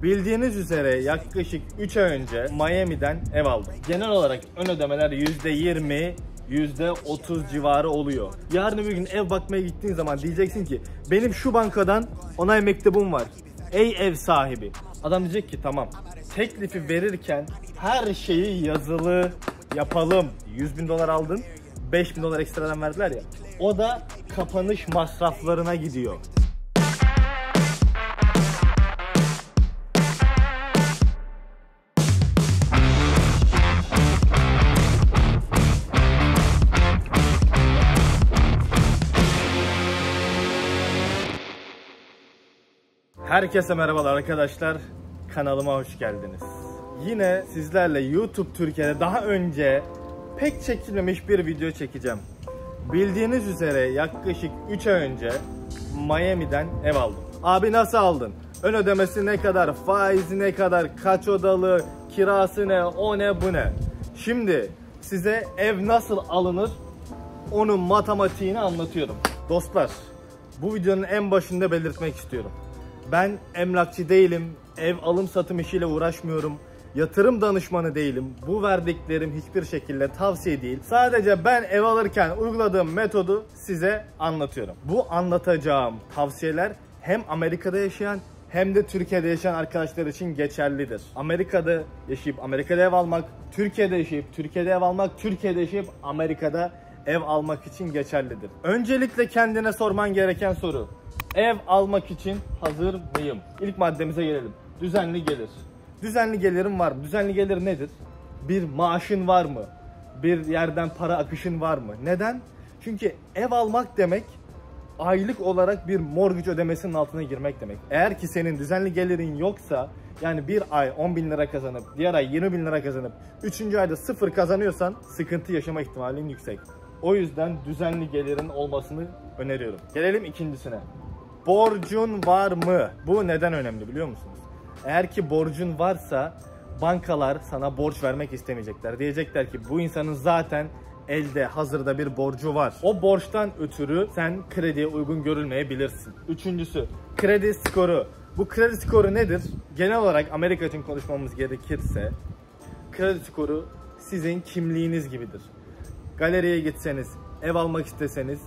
Bildiğiniz üzere yaklaşık 3 ay önce Miami'den ev aldım. Genel olarak ön ödemeler %20, %30 civarı oluyor. Yarın bir gün ev bakmaya gittiğin zaman diyeceksin ki benim şu bankadan onay mektubum var. Ey ev sahibi. Adam diyecek ki tamam. Teklifi verirken her şeyi yazılı yapalım. 100.000 dolar aldın. 5.000 dolar ekstradan verdiler ya. O da kapanış masraflarına gidiyor. Herkese merhabalar arkadaşlar. Kanalıma hoş geldiniz. Yine sizlerle YouTube Türkiye'de daha önce pek çekilmemiş bir video çekeceğim. Bildiğiniz üzere yaklaşık 3 ay önce Miami'den ev aldım. Abi nasıl aldın? Ön ödemesi ne kadar? Faizi ne kadar? Kaç odalı? Kirası ne? O ne bu ne? Şimdi size ev nasıl alınır? Onun matematiğini anlatıyorum. Dostlar, bu videonun en başında belirtmek istiyorum. Ben emlakçı değilim, ev alım satım işiyle uğraşmıyorum, yatırım danışmanı değilim. Bu verdiklerim hiçbir şekilde tavsiye değil. Sadece ben ev alırken uyguladığım metodu size anlatıyorum. Bu anlatacağım tavsiyeler hem Amerika'da yaşayan hem de Türkiye'de yaşayan arkadaşlar için geçerlidir. Amerika'da yaşayıp Amerika'da ev almak, Türkiye'de yaşayıp Türkiye'de ev almak, Türkiye'de yaşayıp Amerika'da ev almak için geçerlidir. Öncelikle kendine sorman gereken soru: ev almak için hazır mıyım? İlk maddemize gelelim. Düzenli gelir. Düzenli gelirim var mı? Düzenli gelir nedir? Bir maaşın var mı? Bir yerden para akışın var mı? Neden? Çünkü ev almak demek aylık olarak bir mortgage ödemesinin altına girmek demek. Eğer ki senin düzenli gelirin yoksa, yani bir ay 10.000 lira kazanıp diğer ay 20.000 lira kazanıp 3. ayda 0 kazanıyorsan sıkıntı yaşama ihtimalin yüksek. O yüzden düzenli gelirin olmasını öneriyorum. Gelelim ikincisine. Borcun var mı? Bu neden önemli biliyor musunuz? Eğer ki borcun varsa bankalar sana borç vermek istemeyecekler. Diyecekler ki bu insanın zaten elde hazırda bir borcu var. O borçtan ötürü sen krediye uygun görülmeyebilirsin. Üçüncüsü, kredi skoru. Bu kredi skoru nedir? Genel olarak Amerika için konuşmamız gerekirse kredi skoru sizin kimliğiniz gibidir. Galeriye gitseniz, ev almak isteseniz,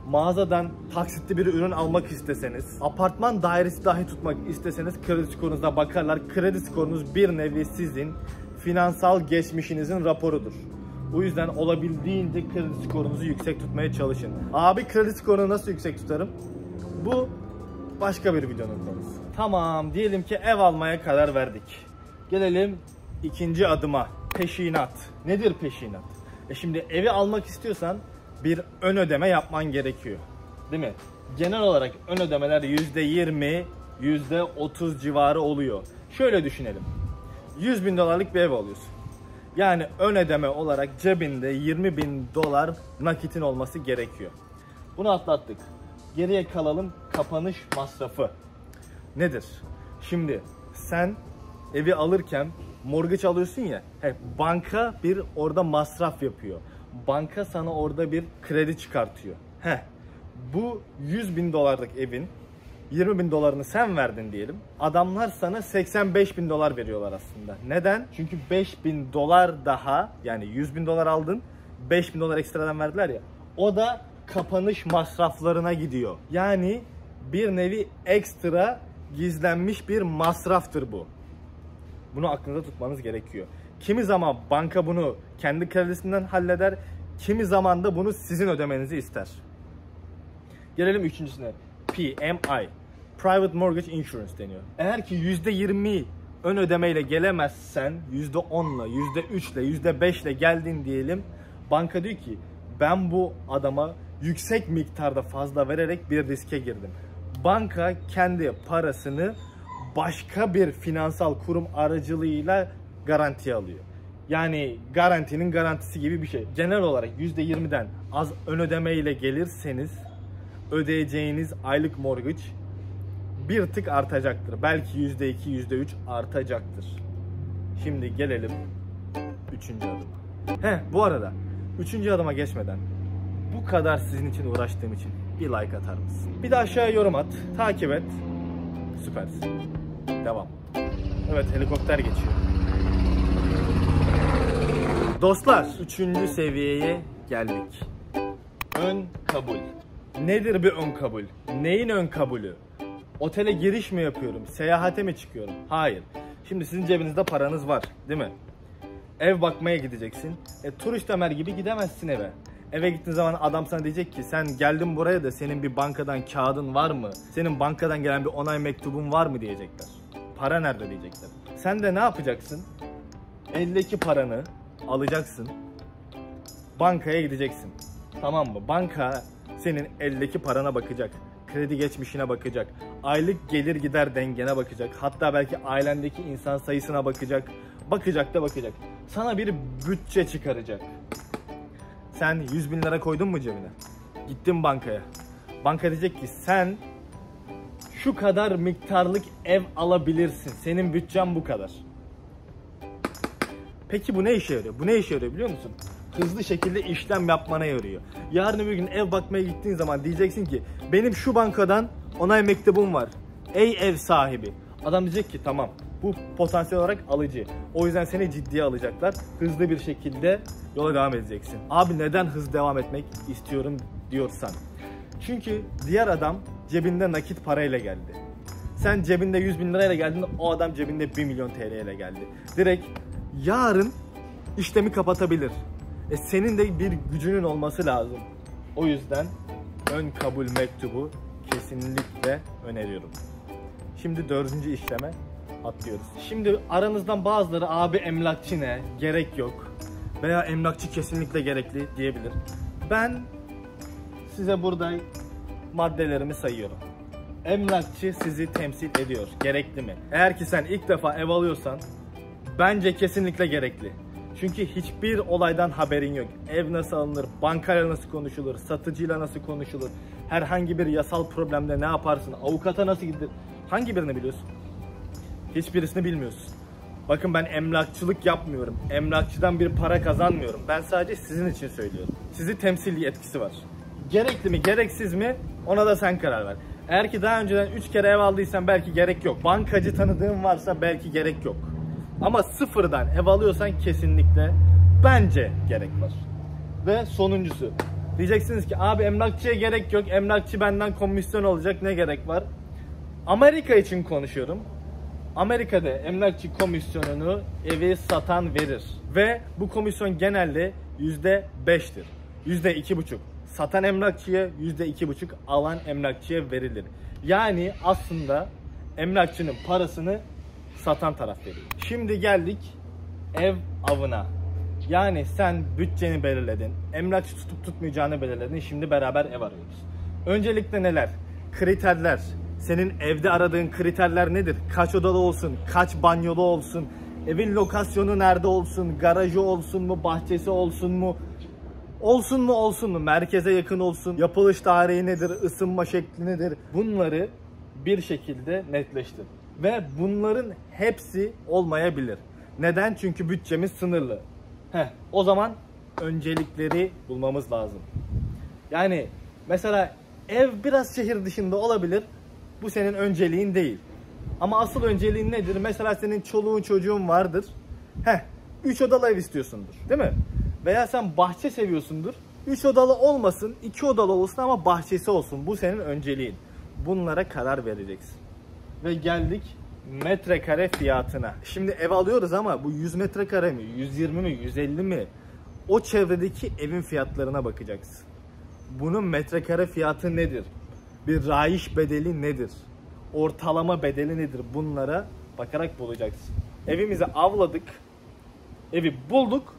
mağazadan taksitli bir ürün almak isteseniz, apartman dairesi dahi tutmak isteseniz kredi skorunuza bakarlar. Kredi skorunuz bir nevi sizin finansal geçmişinizin raporudur. O yüzden olabildiğince kredi skorunuzu yüksek tutmaya çalışın. Abi kredi skorunu nasıl yüksek tutarım? Bu başka bir videonun konusu. Tamam, diyelim ki ev almaya karar verdik. Gelelim ikinci adıma. Peşinat. Nedir peşinat? Şimdi evi almak istiyorsan bir ön ödeme yapman gerekiyor. Değil mi? Genel olarak ön ödemeler %20, %30 civarı oluyor. Şöyle düşünelim. 100.000 dolarlık bir ev alıyorsun. Yani ön ödeme olarak cebinde 20.000 dolar nakitin olması gerekiyor. Bunu atlattık. Geriye kalalım kapanış masrafı. Nedir? Şimdi sen evi alırken mortgage alıyorsun ya. Banka bir orada masraf yapıyor. Banka sana orada bir kredi çıkartıyor. Bu 100.000 dolarlık evin 20.000 dolarını sen verdin diyelim. Adamlar sana 85.000 dolar veriyorlar aslında. Neden? Çünkü 5.000 dolar daha, yani 100.000 dolar aldın, 5.000 dolar ekstradan verdiler ya. O da kapanış masraflarına gidiyor. Yani bir nevi ekstra gizlenmiş bir masraftır bu. Bunu aklınızda tutmanız gerekiyor. Kimi zaman banka bunu kendi kredisinden halleder, kimi zaman da bunu sizin ödemenizi ister. Gelelim üçüncüsüne. PMI. Private Mortgage Insurance deniyor. Eğer ki %20 ön ödemeyle gelemezsen, %10'la, %3'le, %5'le geldin diyelim. Banka diyor ki ben bu adama yüksek miktarda fazla vererek bir riske girdim. Banka kendi parasını başka bir finansal kurum aracılığıyla garantiye alıyor. Yani garantinin garantisi gibi bir şey. Genel olarak %20'den az ön ödeme ile gelirseniz ödeyeceğiniz aylık mortgage bir tık artacaktır. Belki %2, %3 artacaktır. Şimdi gelelim 3. adıma. Bu arada 3. adıma geçmeden bu kadar sizin için uğraştığım için bir like atar mısın? Bir de aşağıya yorum at, takip et. Süpersin. Devam. Evet, helikopter geçiyor. Dostlar, 3. seviyeye geldik. Ön kabul. Nedir bir ön kabul? Neyin ön kabulü? Otele giriş mi yapıyorum? Seyahate mi çıkıyorum? Hayır. Şimdi sizin cebinizde paranız var, değil mi? Ev bakmaya gideceksin. Turist Ömer gibi gidemezsin eve. Eve gittiğin zaman adam sana diyecek ki sen geldin buraya da senin bir bankadan kağıdın var mı? Senin bankadan gelen bir onay mektubun var mı diyecekler. Para nerede diyecekler. Sen de ne yapacaksın? Eldeki paranı alacaksın. Bankaya gideceksin. Tamam mı? Banka senin eldeki parana bakacak. Kredi geçmişine bakacak. Aylık gelir gider dengene bakacak. Hatta belki ailendeki insan sayısına bakacak. Bakacak da bakacak. Sana bir bütçe çıkaracak. Sen 100.000 lira koydun mu cebine? Gittin bankaya. Banka diyecek ki sen şu kadar miktarlık ev alabilirsin. Senin bütçen bu kadar. Peki bu ne işe yarıyor? Bu ne işe yarıyor biliyor musun? Hızlı şekilde işlem yapmana yarıyor. Yarın bir gün ev bakmaya gittiğin zaman diyeceksin ki benim şu bankadan onay mektubum var. Ey ev sahibi. Adam diyecek ki tamam, bu potansiyel olarak alıcı. O yüzden seni ciddiye alacaklar. Hızlı bir şekilde yola devam edeceksin. Abi neden hızlı devam etmek istiyorum diyorsan. Çünkü diğer adam cebinde nakit parayla geldi. Sen cebinde 100.000 lirayla geldin, o adam cebinde 1 milyon TL ile geldi. Direkt yarın işlemi kapatabilir. Senin de bir gücünün olması lazım. O yüzden ön kabul mektubu kesinlikle öneriyorum. Şimdi 4. işleme atlıyoruz. Şimdi aranızdan bazıları abi emlakçı ne? Gerek yok. Veya emlakçı kesinlikle gerekli diyebilir. Ben size burada maddelerimi sayıyorum. Emlakçı sizi temsil ediyor. Gerekli mi? Eğer ki sen ilk defa ev alıyorsan bence kesinlikle gerekli. Çünkü hiçbir olaydan haberin yok. Ev nasıl alınır, bankayla nasıl konuşulur, satıcıyla nasıl konuşulur, herhangi bir yasal problemde ne yaparsın, avukata nasıl gidilir, hangi birini biliyorsun? Hiçbirisini bilmiyorsun. Bakın ben emlakçılık yapmıyorum. Emlakçıdan bir para kazanmıyorum. Ben sadece sizin için söylüyorum. Sizi temsil yetkisi var. Gerekli mi, gereksiz mi? Ona da sen karar ver. Eğer ki daha önceden 3 kere ev aldıysan belki gerek yok. Bankacı tanıdığın varsa belki gerek yok. Ama sıfırdan ev alıyorsan kesinlikle bence gerek var. Ve sonuncusu. Diyeceksiniz ki abi emlakçıya gerek yok. Emlakçı benden komisyon alacak, ne gerek var? Amerika için konuşuyorum. Amerika'da emlakçı komisyonunu evi satan verir. Ve bu komisyon genelde %5'tir. %2,5 satan emlakçıya, %2,5 alan emlakçıya verilir. Yani aslında emlakçının parasını satan taraf veriyor. Şimdi geldik ev avına. Yani sen bütçeni belirledin. Emlakçı tutup tutmayacağını belirledin. Şimdi beraber ev arıyoruz. Öncelikle neler? Kriterler. Senin evde aradığın kriterler nedir? Kaç odalı olsun? Kaç banyolu olsun? Evin lokasyonu nerede olsun? Garajı olsun mu? Bahçesi olsun mu? Olsun mu olsun mu? Merkeze yakın olsun. Yapılış tarihi nedir? Isınma şekli nedir? Bunları bir şekilde netleştir. Ve bunların hepsi olmayabilir. Neden? Çünkü bütçemiz sınırlı. O zaman öncelikleri bulmamız lazım. Yani mesela ev biraz şehir dışında olabilir. Bu senin önceliğin değil. Ama asıl önceliğin nedir? Mesela senin çoluğun çocuğun vardır. 3 odalı ev istiyorsundur. Değil mi? Veya sen bahçe seviyorsundur. 3 odalı olmasın, 2 odalı olsun ama bahçesi olsun. Bu senin önceliğin. Bunlara karar vereceksin. Ve geldik metrekare fiyatına. Şimdi ev alıyoruz ama bu 100 metrekare mi, 120 mi, 150 mi? O çevredeki evin fiyatlarına bakacaksın. Bunun metrekare fiyatı nedir? Bir rayiç bedeli nedir? Ortalama bedeli nedir? Bunlara bakarak bulacaksın. Evimizi avladık. Evi bulduk.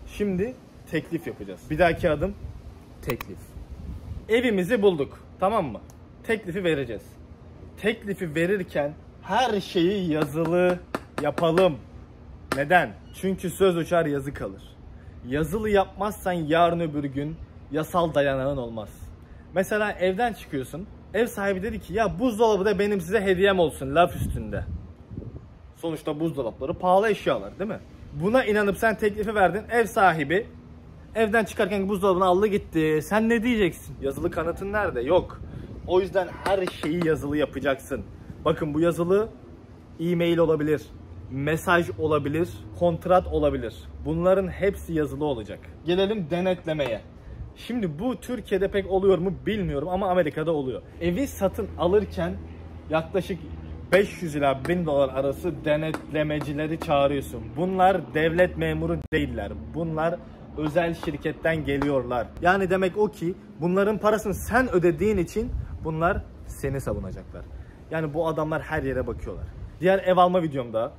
Şimdi teklif yapacağız. Bir dahaki adım teklif. Evimizi bulduk. Tamam mı? Teklifi vereceğiz. Teklifi verirken her şeyi yazılı yapalım. Neden? Çünkü söz uçar yazı kalır. Yazılı yapmazsan yarın öbür gün yasal dayanağın olmaz. Mesela evden çıkıyorsun. Ev sahibi dedi ki ya buzdolabı da benim size hediyem olsun laf üstünde. Sonuçta buzdolapları pahalı eşyalar değil mi? Buna inanıp sen teklifi verdin. Ev sahibi evden çıkarken buzdolabını aldı gitti. Sen ne diyeceksin? Yazılı kanıtın nerede? Yok. O yüzden her şeyi yazılı yapacaksın. Bakın bu yazılı e-mail olabilir, mesaj olabilir, kontrat olabilir. Bunların hepsi yazılı olacak. Gelelim denetlemeye. Şimdi bu Türkiye'de pek oluyor mu bilmiyorum ama Amerika'da oluyor. Evi satın alırken yaklaşık 500 ila 1000 dolar arası denetlemecileri çağırıyorsun. Bunlar devlet memuru değiller. Bunlar özel şirketten geliyorlar. Yani demek o ki bunların parasını sen ödediğin için bunlar seni savunacaklar. Yani bu adamlar her yere bakıyorlar. Diğer ev alma videomda,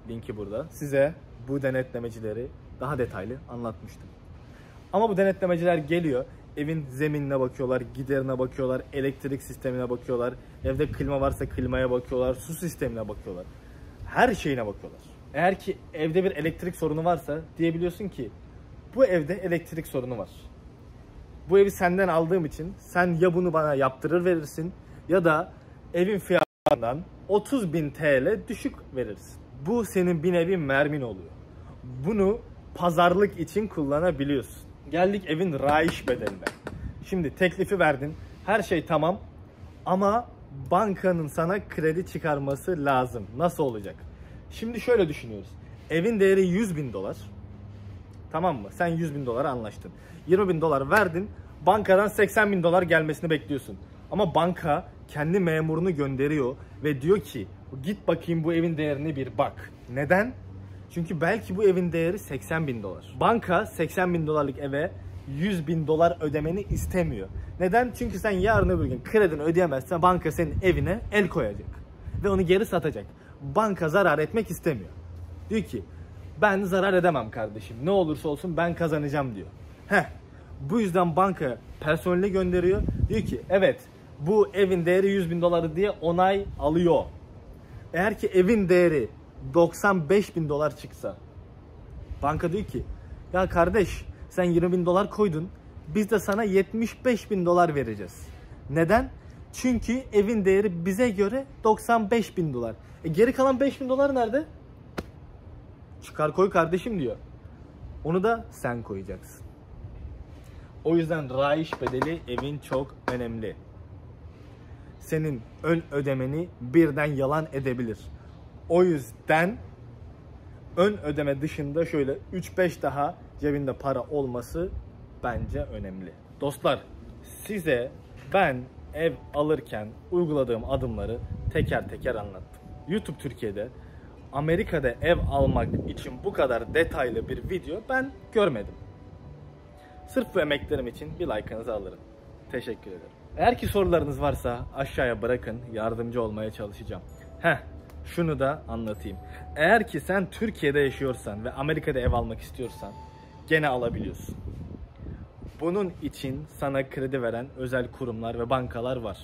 linki burada, size bu denetlemecileri daha detaylı anlatmıştım. Ama bu denetlemeciler geliyor, evin zeminine bakıyorlar, giderine bakıyorlar, elektrik sistemine bakıyorlar, evde klima varsa klimaya bakıyorlar, su sistemine bakıyorlar. Her şeyine bakıyorlar. Eğer ki evde bir elektrik sorunu varsa diyebiliyorsun ki bu evde elektrik sorunu var. Bu evi senden aldığım için sen ya bunu bana yaptırır verirsin ya da evin fiyatından 30.000 TL düşük verirsin. Bu senin bir nevi mermin oluyor. Bunu pazarlık için kullanabiliyorsun. Geldik evin raiş bedeline. Şimdi teklifi verdin. Her şey tamam. Ama bankanın sana kredi çıkarması lazım. Nasıl olacak? Şimdi şöyle düşünüyoruz. Evin değeri 100.000 dolar. Tamam mı? Sen 100.000 dolara anlaştın. 20.000 dolar verdin. Bankadan 80.000 dolar gelmesini bekliyorsun. Ama banka kendi memurunu gönderiyor ve diyor ki git bakayım bu evin değerini bir bak. Neden? Çünkü belki bu evin değeri 80.000 dolar. Banka 80.000 dolarlık eve 100.000 dolar ödemeni istemiyor. Neden? Çünkü sen yarın öbür gün kredini ödeyemezsen banka senin evine el koyacak. Ve onu geri satacak. Banka zarar etmek istemiyor. Diyor ki ben zarar edemem kardeşim. Ne olursa olsun ben kazanacağım diyor. Bu yüzden banka personeli gönderiyor. Diyor ki evet bu evin değeri 100.000 doları diye onay alıyor. Eğer ki evin değeri 95.000 dolar çıksa banka diyor ki ya kardeş sen 20.000 dolar koydun biz de sana 75.000 dolar vereceğiz. Neden? Çünkü evin değeri bize göre 95.000 dolar. Geri kalan 5.000 dolar nerede? Çıkar koy kardeşim diyor. Onu da sen koyacaksın. O yüzden raiş bedeli evin çok önemli. Senin ön ödemeni birden yalan edebilir. O yüzden ön ödeme dışında şöyle 3-5 daha cebinde para olması bence önemli. Dostlar size ben ev alırken uyguladığım adımları teker teker anlattım. YouTube Türkiye'de Amerika'da ev almak için bu kadar detaylı bir video ben görmedim. Sırf bu emeklerim için bir like'ınızı alırım. Teşekkür ederim. Eğer ki sorularınız varsa aşağıya bırakın, yardımcı olmaya çalışacağım. Şunu da anlatayım. Eğer ki sen Türkiye'de yaşıyorsan ve Amerika'da ev almak istiyorsan gene alabiliyorsun. Bunun için sana kredi veren özel kurumlar ve bankalar var.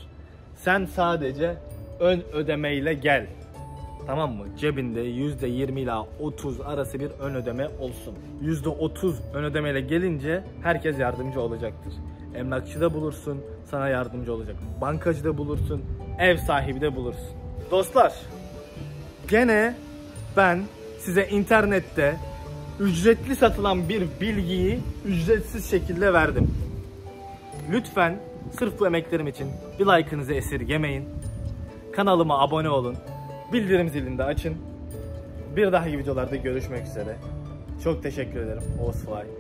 Sen sadece ön ödemeyle gel. Tamam mı? Cebinde %20 ila 30 arası bir ön ödeme olsun. %30 ön ödemeyle gelince herkes yardımcı olacaktır. Emlakçı da bulursun, sana yardımcı olacak. Bankacı da bulursun, ev sahibi de bulursun. Dostlar, gene ben size internette ücretli satılan bir bilgiyi ücretsiz şekilde verdim. Lütfen sırf bu emeklerim için bir like'ınızı esirgemeyin. Kanalıma abone olun. Bildirim zilini de açın. Bir dahaki videolarda görüşmek üzere. Çok teşekkür ederim. Oğuz Fly.